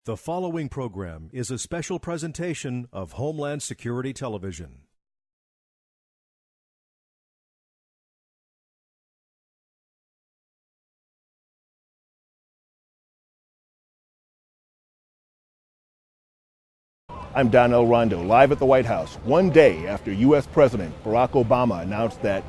The following program is a special presentation of Homeland Security Television. I'm Rondeau, live at the White House, one day after U.S. President Barack Obama announced that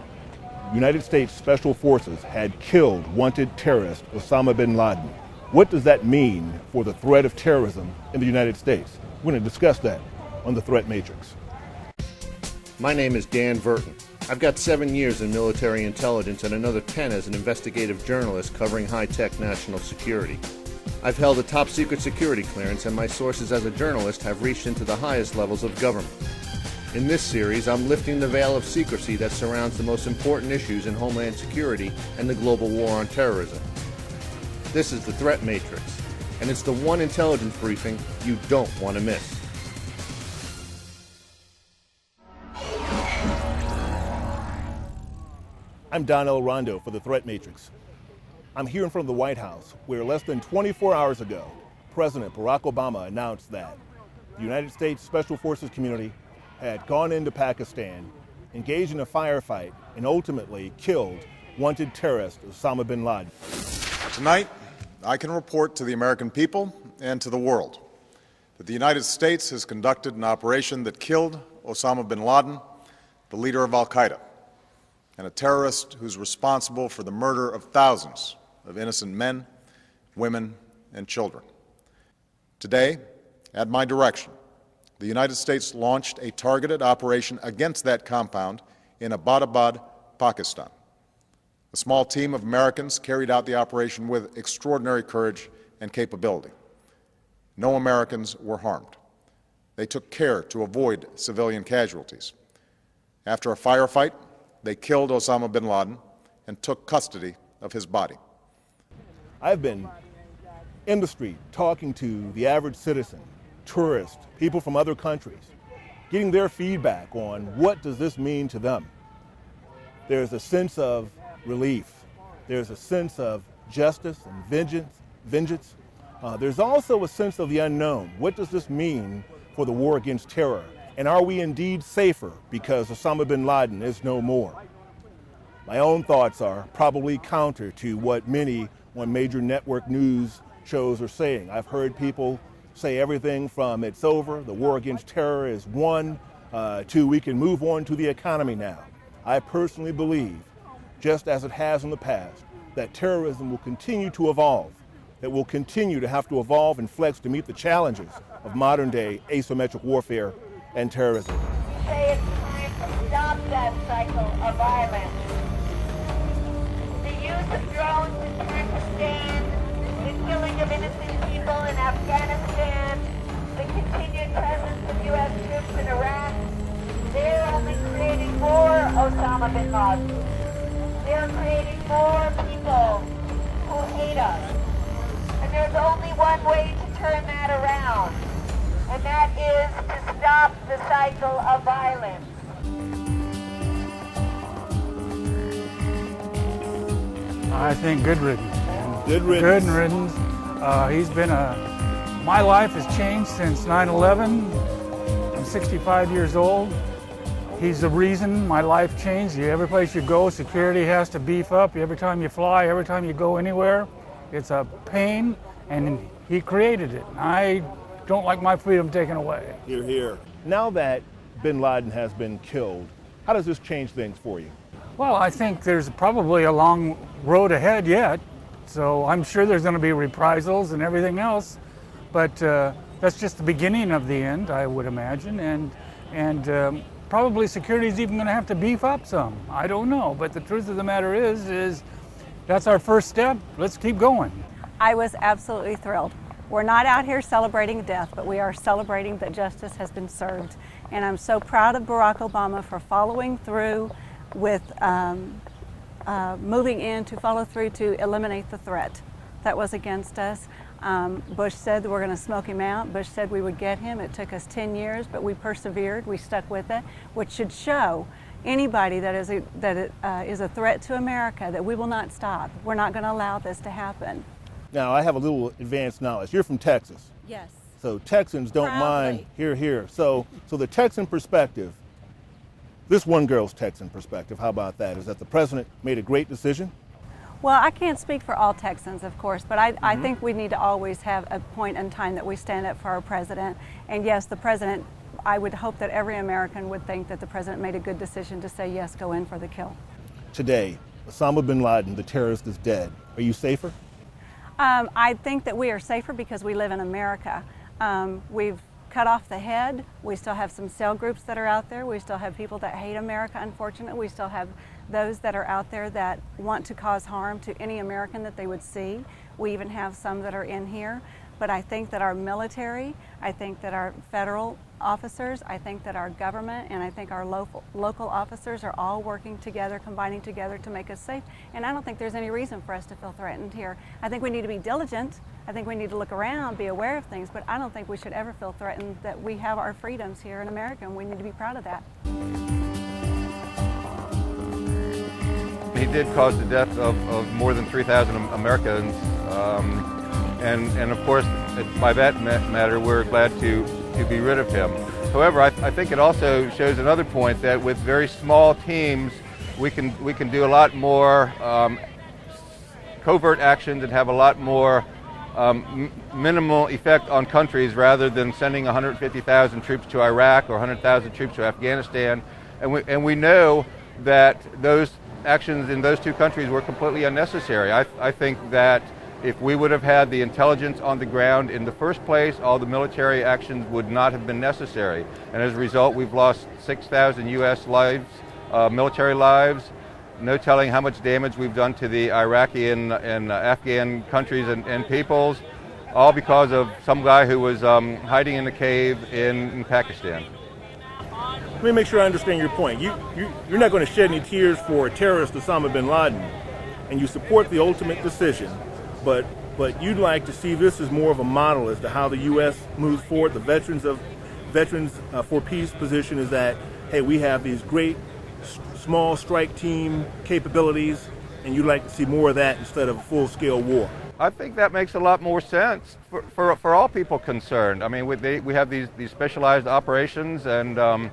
United States Special Forces had killed wanted terrorist Osama bin Laden. What does that mean for the threat of terrorism in the United States? We're going to discuss that on the Threat Matrix. My name is Dan Verton. I've got 7 years in military intelligence and another 10 as an investigative journalist covering high-tech national security. I've held a top-secret security clearance, and my sources as a journalist have reached into the highest levels of government. In this series, I'm lifting the veil of secrecy that surrounds the most important issues in Homeland Security and the global war on terrorism. This is the Threat Matrix, and it's the one intelligence briefing you don't want to miss. I'm Rondeau for the Threat Matrix. I'm here in front of the White House, where less than 24 hours ago, President Barack Obama announced that the United States Special Forces community had gone into Pakistan, engaged in a firefight, and ultimately killed wanted terrorist Osama bin Laden. Tonight, I can report to the American people and to the world that the United States has conducted an operation that killed Osama bin Laden, the leader of al-Qaeda, and a terrorist who's responsible for the murder of thousands of innocent men, women, and children. Today, at my direction, the United States launched a targeted operation against that compound in Abbottabad, Pakistan. A small team of Americans carried out the operation with extraordinary courage and capability. No Americans were harmed. They took care to avoid civilian casualties. After a firefight, they killed Osama bin Laden and took custody of his body. I've been in the street talking to the average citizen, tourists, people from other countries, getting their feedback on what does this mean to them. There's a sense of relief. There's a sense of justice and vengeance. There's also a sense of the unknown. What does this mean for the war against terror? And are we indeed safer because Osama bin Laden is no more? My own thoughts are probably counter to what many on major network news shows are saying. I've heard people say everything from it's over, the war against terror is won, to we can move on to the economy now. I personally believe, just as it has in the past, that terrorism will continue to evolve, that will continue to have to evolve and flex to meet the challenges of modern-day asymmetric warfare and terrorism. We say it's time to stop that cycle of violence. The use of drones in Pakistan, the killing of innocent people in Afghanistan, the continued presence of U.S. troops in Iraq, they're only creating more Osama bin Laden. They're creating more people who hate us. And there's only one way to turn that around, and that is to stop the cycle of violence. I think good riddance. Good riddance. Good riddance. My life has changed since 9/11. I'm 65 years old. He's the reason my life changed. Every place you go, security has to beef up. Every time you fly, every time you go anywhere, it's a pain, and he created it. I don't like my freedom taken away. Hear, hear. Now that bin Laden has been killed, how does this change things for you? Well, I think there's probably a long road ahead yet, so I'm sure there's going to be reprisals and everything else, but that's just the beginning of the end, I would imagine, and probably security is even going to have to beef up some. I don't know, but the truth of the matter is that's our first step. Let's keep going. I was absolutely thrilled. We're not out here celebrating death, but we are celebrating that justice has been served. And I'm so proud of Barack Obama for following through with moving in to follow through to eliminate the threat that was against us. Bush said that we're going to smoke him out. Bush said we would get him. It took us 10 years, but we persevered. We stuck with it, which should show anybody that is a threat to America that we will not stop. We're not going to allow this to happen. Now, I have a little advanced knowledge. You're from Texas. Yes. So Texans don't mind, here. So the Texan perspective, this one girl's Texan perspective, how about that? Is that the president made a great decision? Well, I can't speak for all Texans, of course, but I think we need to always have a point in time that we stand up for our president. And yes, the president, I would hope that every American would think that the president made a good decision to say, yes, go in for the kill. Today, Osama bin Laden, the terrorist, is dead. Are you safer? I think that we are safer because we live in America. We've cut off the head. We still have some cell groups that are out there. We still have people that hate America, unfortunately. We still have those that are out there that want to cause harm to any American that they would see. We even have some that are in here. But I think that our military, I think that our federal officers, I think that our government, and I think our local officers are all working together, combining together to make us safe. And I don't think there's any reason for us to feel threatened here. I think we need to be diligent. I think we need to look around, be aware of things, but I don't think we should ever feel threatened that we have our freedoms here in America, and we need to be proud of that. He did cause the death of more than 3,000 Americans. And of course, by that matter, we're glad to be rid of him. However, I think it also shows another point that with very small teams, we can do a lot more covert actions and have a lot more minimal effect on countries rather than sending 150,000 troops to Iraq or 100,000 troops to Afghanistan. And we know that those actions in those two countries were completely unnecessary. I think that if we would have had the intelligence on the ground in the first place, all the military actions would not have been necessary. And as a result, we've lost 6,000 U.S. lives, military lives. No telling how much damage we've done to the Iraqi and Afghan countries and peoples, all because of some guy who was hiding in a cave in Pakistan. Let me make sure I understand your point. You're not going to shed any tears for terrorist Osama bin Laden, and you support the ultimate decision, but you'd like to see this as more of a model as to how the U.S. moves forward. The Veterans for Peace position is that, hey, we have these great small strike team capabilities, and you'd like to see more of that instead of a full-scale war. I think that makes a lot more sense for all people concerned. I mean, we have these specialized operations, and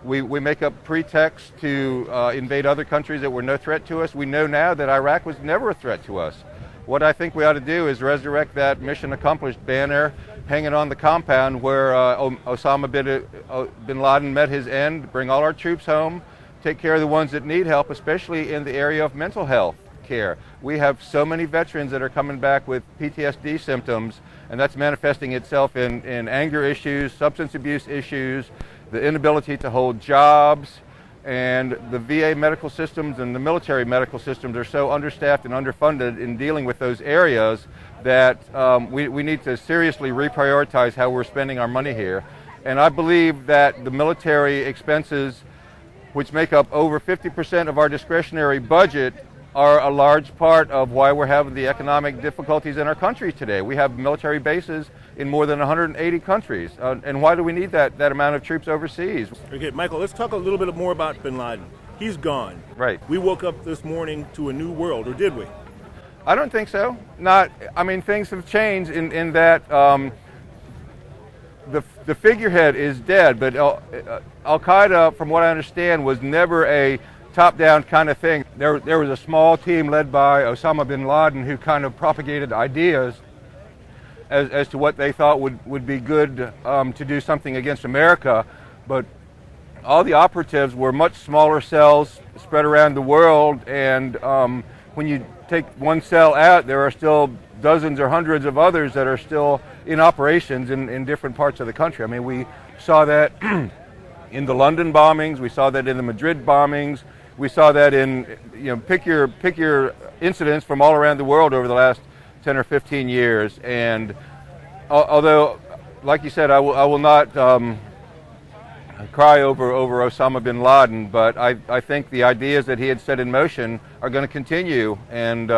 we make up pretext to invade other countries that were no threat to us. We know now that Iraq was never a threat to us. What I think we ought to do is resurrect that mission accomplished banner, hang it on the compound where Osama bin Laden met his end, bring all our troops home, take care of the ones that need help, especially in the area of mental health care. We have so many veterans that are coming back with PTSD symptoms, and that's manifesting itself in anger issues, substance abuse issues, the inability to hold jobs, and the VA medical systems and the military medical systems are so understaffed and underfunded in dealing with those areas that we need to seriously reprioritize how we're spending our money here. And I believe that the military expenses, which make up over 50% of our discretionary budget, are a large part of why we're having the economic difficulties in our country today. We have military bases in more than 180 countries. And why do we need that amount of troops overseas? Okay, Michael, let's talk a little bit more about bin Laden. He's gone. Right. We woke up this morning to a new world, or did we? I don't think so. Things have changed in that the figurehead is dead, but Al-Qaeda, from what I understand, was never a top-down kind of thing. There was a small team led by Osama bin Laden who kind of propagated ideas as to what they thought would be good to do something against America, but all the operatives were much smaller cells spread around the world, and when you take one cell out, there are still dozens or hundreds of others that are still in operations in different parts of the country. I mean, we saw that in the London bombings, we saw that in the Madrid bombings, we saw that in, pick your incidents from all around the world over the last 10 or 15 years. And although, like you said, I will not cry over Osama bin Laden, but I think the ideas that he had set in motion are going to continue, and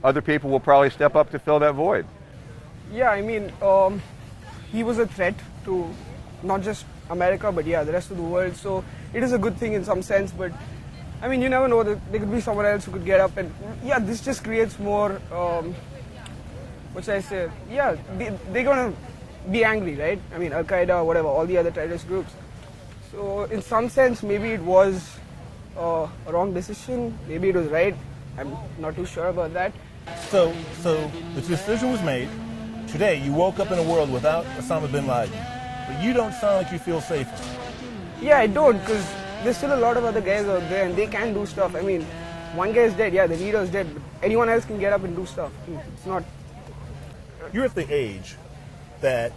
other people will probably step up to fill that void. Yeah, I mean, he was a threat to not just America, but the rest of the world. So it is a good thing in some sense, but I mean, you never know that there could be someone else who could get up, and this just creates more what should I say? Yeah, they're gonna be angry, right? I mean, Al Qaeda, whatever, all the other terrorist groups. So in some sense, maybe it was a wrong decision. Maybe it was right. I'm not too sure about that. So the decision was made. Today, you woke up in a world without Osama bin Laden, but you don't sound like you feel safer. Yeah, I don't, because there's still a lot of other guys out there and they can do stuff. I mean, one guy is dead, yeah, the leader is dead, but anyone else can get up and do stuff. It's not... You're at the age that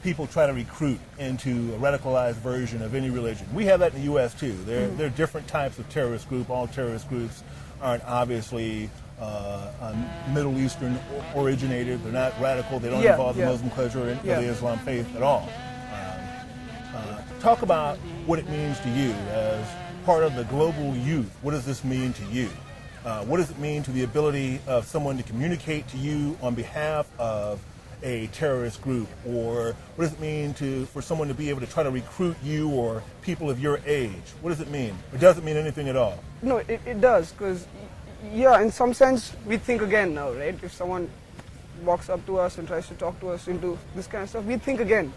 people try to recruit into a radicalized version of any religion. We have that in the U.S. too. There are different types of terrorist group. All terrorist groups aren't obviously Middle Eastern originated. They're not radical. They don't involve the Muslim culture or the Islam faith at all. Talk about what it means to you as part of the global youth. What does this mean to you? What does it mean to the ability of someone to communicate to you on behalf of a terrorist group? Or what does it mean for someone to be able to try to recruit you or people of your age? What does it mean? Or does it mean anything at all? No, it does, because, yeah, in some sense, we think again now, right? If someone walks up to us and tries to talk to us into this kind of stuff, we think again.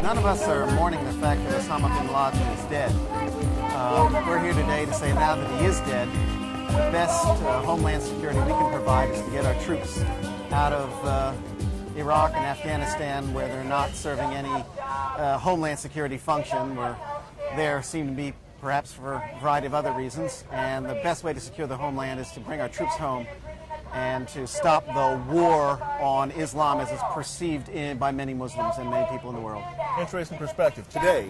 None of us are mourning the fact that Osama bin Laden is dead. We're here today to say now that he is dead, the best Homeland Security we can provide is to get our troops out of Iraq and Afghanistan, where they're not serving any Homeland Security function, where they seem to be perhaps for a variety of other reasons. And the best way to secure the homeland is to bring our troops home and to stop the war on Islam as it's perceived by many Muslims and many people in the world. Interesting perspective. Today,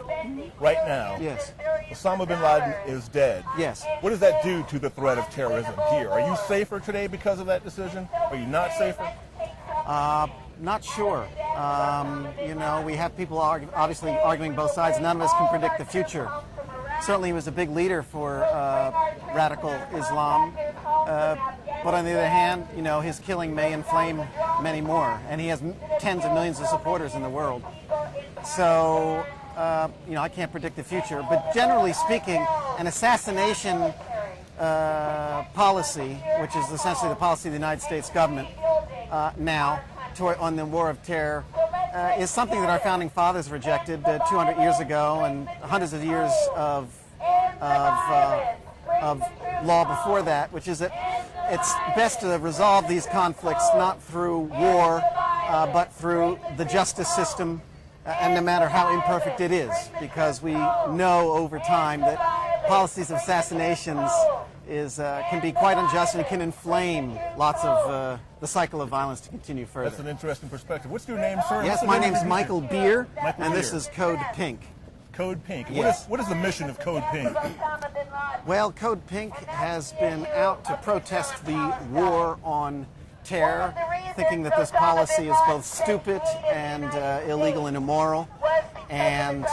right now, yes, Osama bin Laden is dead. Yes. What does that do to the threat of terrorism here? Are you safer today because of that decision? Are you not safer? Not sure. You know, we have people obviously arguing both sides. None of us can predict the future. Certainly he was a big leader for radical Islam. But on the other hand, you know, his killing may inflame many more. And he has tens of millions of supporters in the world. So, you know, I can't predict the future. But generally speaking, an assassination policy, which is essentially the policy of the United States government now on the war of terror, is something that our founding fathers rejected 200 years ago, and hundreds of years of law before that, which is that it's best to resolve these conflicts not through war, but through the justice system, and no matter how imperfect it is, because we know over time that policies of assassinations can be quite unjust and can inflame lots of the cycle of violence to continue further. That's an interesting perspective. What's your name, sir? Yes, my name is Michael Beer, and this Beer. is Code Pink. Code Pink. Yes. What is the mission of Code Pink? Well, Code Pink has been out to protest the war on terror, thinking that this policy is both stupid and illegal and immoral. And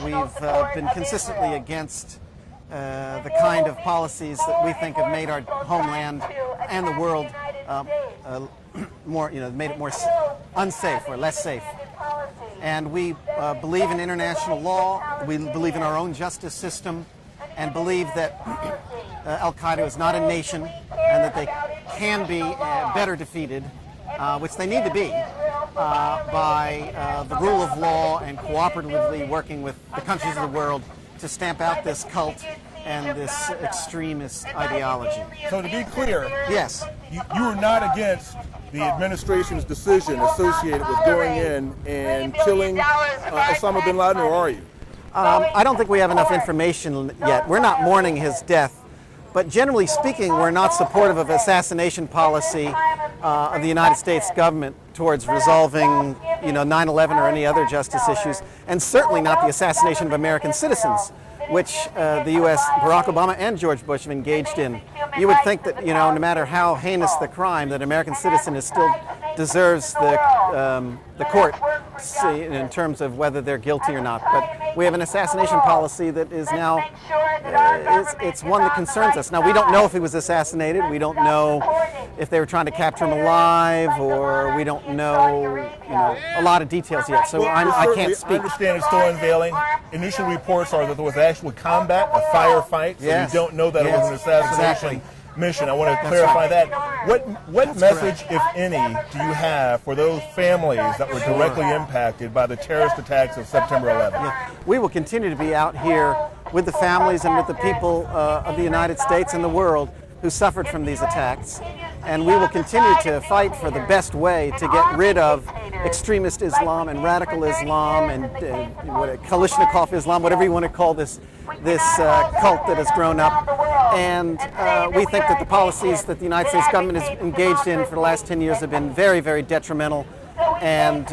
we've been consistently against the kind of policies that we think have made our homeland and the world more, made it more unsafe or less safe. And we believe in international law, we believe in our own justice system, and believe that Al Qaeda is not a nation and that they can be better defeated, which they need to be, by the rule of law and cooperatively working with the countries of the world to stamp out this cult and this extremist ideology. So to be clear, yes, you are not against the administration's decision associated with going in and killing Osama bin Laden, or are you? I don't think we have enough information yet. We're not mourning his death, but generally speaking, we're not supportive of assassination policy of the United States government towards resolving, 9/11 or any other justice issues, and certainly not the assassination of American citizens, which the U.S., Barack Obama and George Bush have engaged in. You would think that, no matter how heinous the crime, that an American citizen still deserves the court in terms of whether they're guilty or not. But we have an assassination policy that is now, it's one that concerns us. Now, we don't know if he was assassinated. We don't know if they were trying to capture him alive, or we don't know, a lot of details yet. So I can't speak. I understand it's still unveiling. Initial reports are that there was actual combat, a firefight, so yes. you don't know that it was an assassination. Exactly. mission. I want to clarify that. What message, if any, do you have for those families that were directly impacted by the terrorist attacks of September 11th? Yeah. We will continue to be out here with the families and with the people of the United States and the world who suffered from these attacks. And we will continue to fight for the best way to get rid of extremist Islam and radical Islam and Kalashnikov Islam, whatever you want to call this cult that has grown up. And we think that the policies that the United States government has engaged in for the last 10 years have been very, very detrimental. And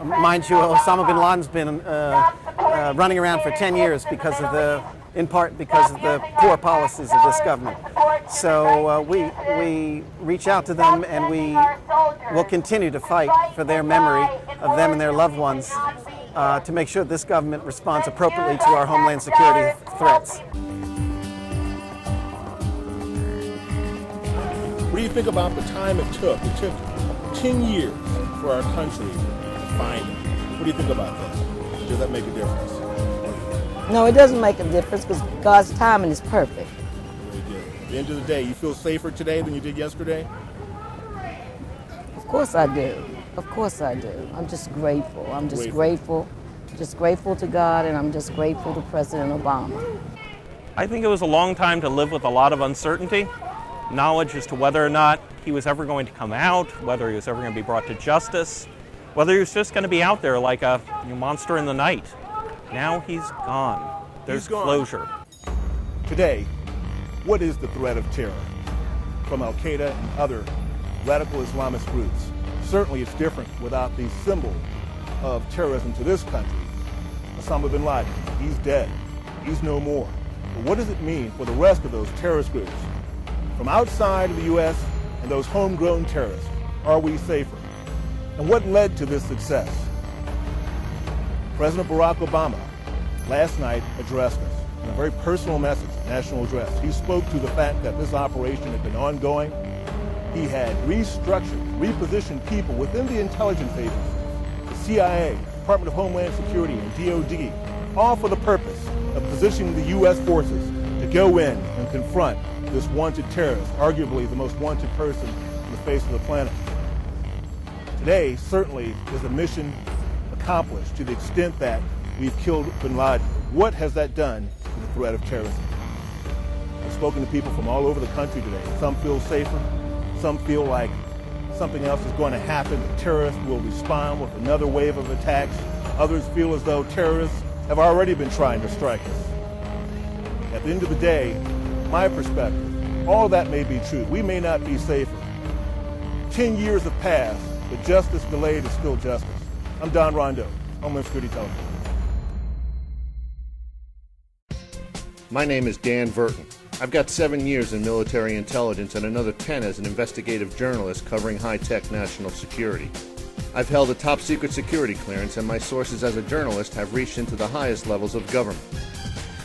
mind you, Osama bin Laden's been running around for 10 years in part because of the poor policies of this government. So we reach out to them, and we will continue to fight for their memory of them and their loved ones to make sure this government responds appropriately to our homeland security threats. What do you think about the time it took? It took 10 years for our country to find him. What do you think about that? Does that make a difference? No, it doesn't make a difference because God's timing is perfect. Very good. At the end of the day, you feel safer today than you did yesterday? Of course I do. Of course I do. I'm just grateful. I'm just grateful. Just grateful to God, and I'm just grateful to President Obama. I think it was a long time to live with a lot of uncertainty, knowledge as to whether or not he was ever going to come out, whether he was ever going to be brought to justice, whether he was just going to be out there like a monster in the night. Now he's gone. There's closure. Today, what is the threat of terror from Al-Qaeda and other radical Islamist groups? Certainly it's different without the symbol of terrorism to this country. Osama bin Laden, he's dead. He's no more. But what does it mean for the rest of those terrorist groups? From outside of the U.S. and those homegrown terrorists, are we safer? And what led to this success? President Barack Obama last night addressed us in a very personal message, national address. He spoke to the fact that this operation had been ongoing. He had restructured, repositioned people within the intelligence agencies, the CIA, Department of Homeland Security, and DOD, all for the purpose of positioning the U.S. forces to go in and confront this wanted terrorist, arguably the most wanted person on the face of the planet. Today, certainly, is a mission accomplished to the extent that we've killed bin Laden. What has that done to the threat of terrorism? I've spoken to people from all over the country today. Some feel safer. Some feel like something else is going to happen. The terrorists will respond with another wave of attacks. Others feel as though terrorists have already been trying to strike us. At the end of the day, my perspective, all that may be true. We may not be safer. 10 years have passed, but justice delayed is still justice. I'm Don Rondeau, Homeland Security Television. My name is Dan Verton. I've got 7 years in military intelligence and another 10 as an investigative journalist covering high-tech national security. I've held a top-secret security clearance, and my sources as a journalist have reached into the highest levels of government.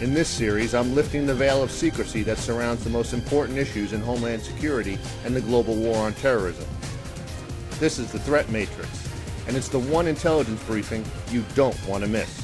In this series, I'm lifting the veil of secrecy that surrounds the most important issues in Homeland Security and the global war on terrorism. This is the Threat Matrix, and it's the one intelligence briefing you don't want to miss.